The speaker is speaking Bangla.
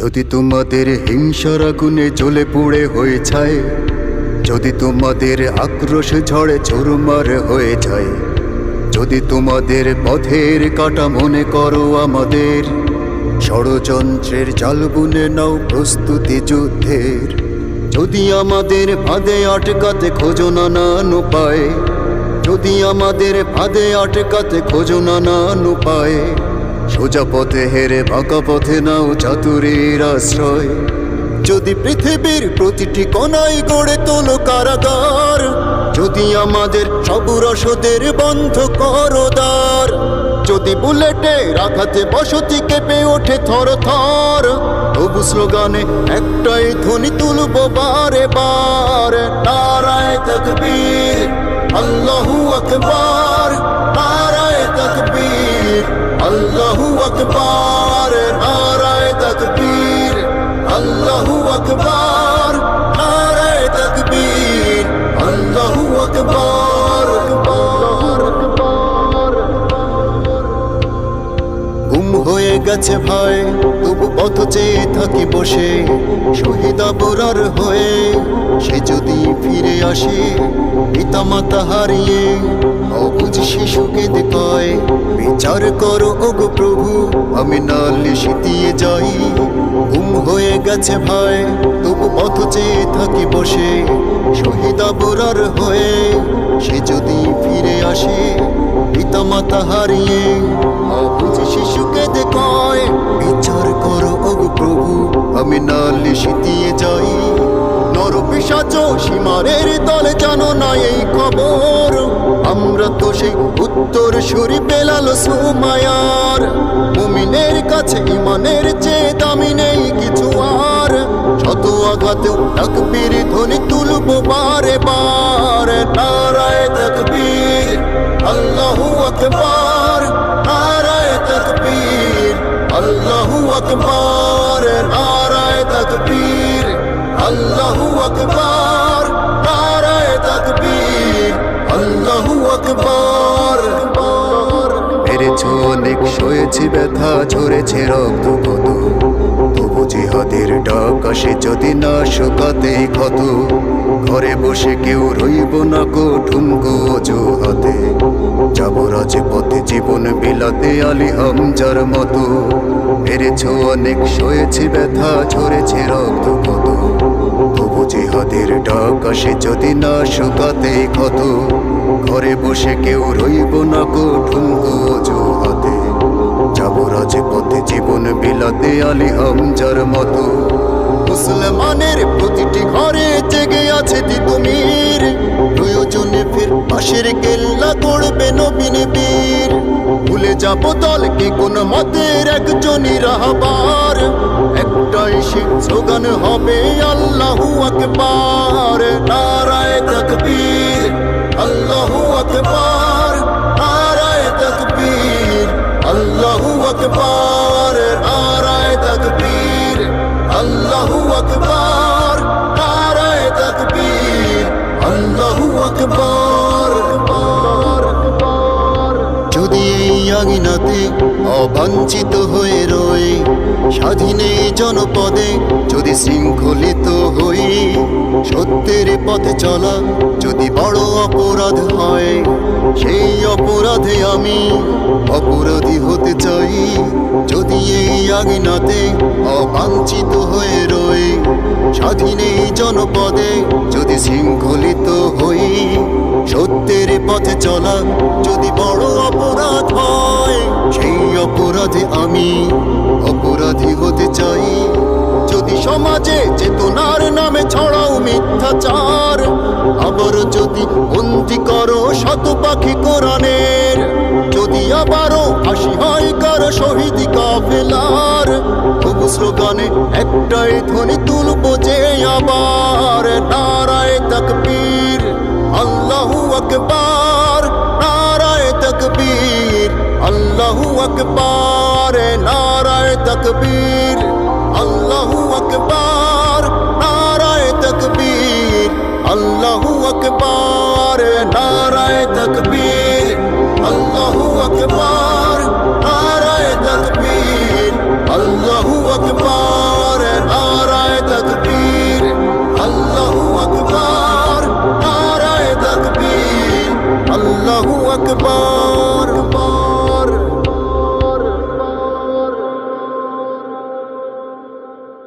যদি তোমাদের হিংসার আগুনে জ্বলে পুড়ে হয়ে যায়, যদি তোমাদের আক্রোশ ঝড়ে চুরমার হয়ে যায়, যদি তোমাদের পথের কাটা মনে করো আমাদের, ষড়যন্ত্রের জাল বুনে নাও প্রস্তুতি যুদ্ধের। যদি আমাদের ফাঁদে আটকাতে খোঁজো নানান উপায়, যদি আমাদের ফাঁদে আটকাতে খোঁজো নানান উপায়, সোজা পথে হেরে বাঁকা পথে নাও চাতুরীর আশ্রয়। যদি পৃথিবীর প্রতিটি কোণায় গড়ে তোলো কারাগার, যদি আমাদের সব রসদের বন্ধ করো দ্বার, যদি বুলেটে আঘাতে বসতি কেঁপে ওঠে থর থর, তবু স্লোগানে একটাই ধ্বনি তুলবো বারে বার, নারায়ে তাকবীর আল্লাহু আকবার, নারায়ে তাকবীর আল্লাহু আকবার, নারায়ে তাকবীর আল্লাহু আকবার, নারায়ে তাকবীর আল্লাহু আকবার। গুম হয়ে গেছে ভাই তবু পথ চেয়ে থাকি বসে, শহীদ আবরার হয়ে সে যদি ফিরে আসে, পিতা মাতা হারিয়ে অবুঝ শিশুকে দেখায়, বিচার করো ওগো প্রভু আমি নালিশ দিয়ে যাই। গুম হয়ে গেছে ভাই তবু পথ চেয়ে থাকি বসে, শহীদ আবরার হয়ে সে যদি ফিরে আসে, পিতা মাতা হারিয়ে অবুঝ শিশুকে দেখায়, বিচার করো ওগো প্রভু আমি নালিশ দিয়ে যাই। নর পিশাচ সীমারের দলে জানো না এই খবর, আমরা তো সেই উত্তর সুরি বেলাল সুমায়ার। মুমিনের কাছে ইমানের চেয়ে দামি নেই কিছু আর, শত আঘাতেও তাকবীর ধ্বনি তুলবো বারে বার, নারায়ে তাকবীর আল্লাহু আকবার, নারায়ে তাকবীর আল্লাহু আকবার, নারায়ে তাকবীর আল্লাহু আকবার, নারায়ে তাকবীর আল্লাহু আকবার। মেরেছ অনেক সয়েছি ব্যথা ঝরেছে রক্ত কত, তবু জিহাদের ডাক আসে যদি না শুকাতে ক্ষত, ঘরে বসে কেউ রইব না গো ঠুনকো অজুহাতে, যাব রাজপথে জীবন বিলাতে আলী হামজার মতো। মেরেছ অনেক সয়েছি ব্যথা ঝরেছে রক্ত কত, তবু জিহাদের ডাক আসে যদি না শুকাতে ক্ষত, ঘরে বসে কেউ রইব না গো ঠুনকো অজুহাতে, যাব রাজপথে জীবন বিলাতে আলী হামজার মতো। মুসলমানের প্রতিটি ঘরে জেগে আছে তিতুমির, প্রয়োজনে ফের পাশের কেল্লা গড়বে নবীন বীর। ভুলে যাব দলকে কোন মতের একজনই রাহবার, একটাই সে স্লোগান হবে আল্লাহু আকবার, নারায়ে তাকবীর আল্লাহু আকবার, নারায়ে তাকবীর আল্লাহু আকবার, নারায়ে তাকবীর আল্লাহু আকবার, নারায়ে তাকবীর আল্লাহু আকবার। যদি এই আঙিনাতে অবাঞ্ছিত হয়ে রই, স্বাধীনে জনপদে যদি শৃঙ্খলিত হই, সত্যের পথে চলা যদি বড় অপরাধ হয়, সেই অপরাধে আমি অপরাধী হতে চাই। যদি এই আঙিনাতে অবাঞ্ছিত হয়ে রই, স্বাধীনে জনপদে যদি শৃঙ্খলিত হই, সত্যের পথে চলা যদি বড় অপরাধ হয়, সেই অপরাধে আমি অপরাধী হতে চাই। যদি সমাজে চেতনার নামে ছড়াও মিথ্যাচার, আবার যদি বন্দী করো শত পাখি কোরআনের, যদি আবারও ফাঁসি হয় কারো শহীদ কাফেলার, তবু স্লোগানে একটাই ধ্বনি তুলবো যে আবার, নারায়ে তাকবীর আল্লাহু আকবার, নারায়ে তাকবীর আল্লাহু আকবার, নারায়ে তাকবীর আল্লাহু আকবার, নারায়ে তাকবীর আল্লাহু আকবার, নারায়ে তাকবীর আল্লাহু আকবার।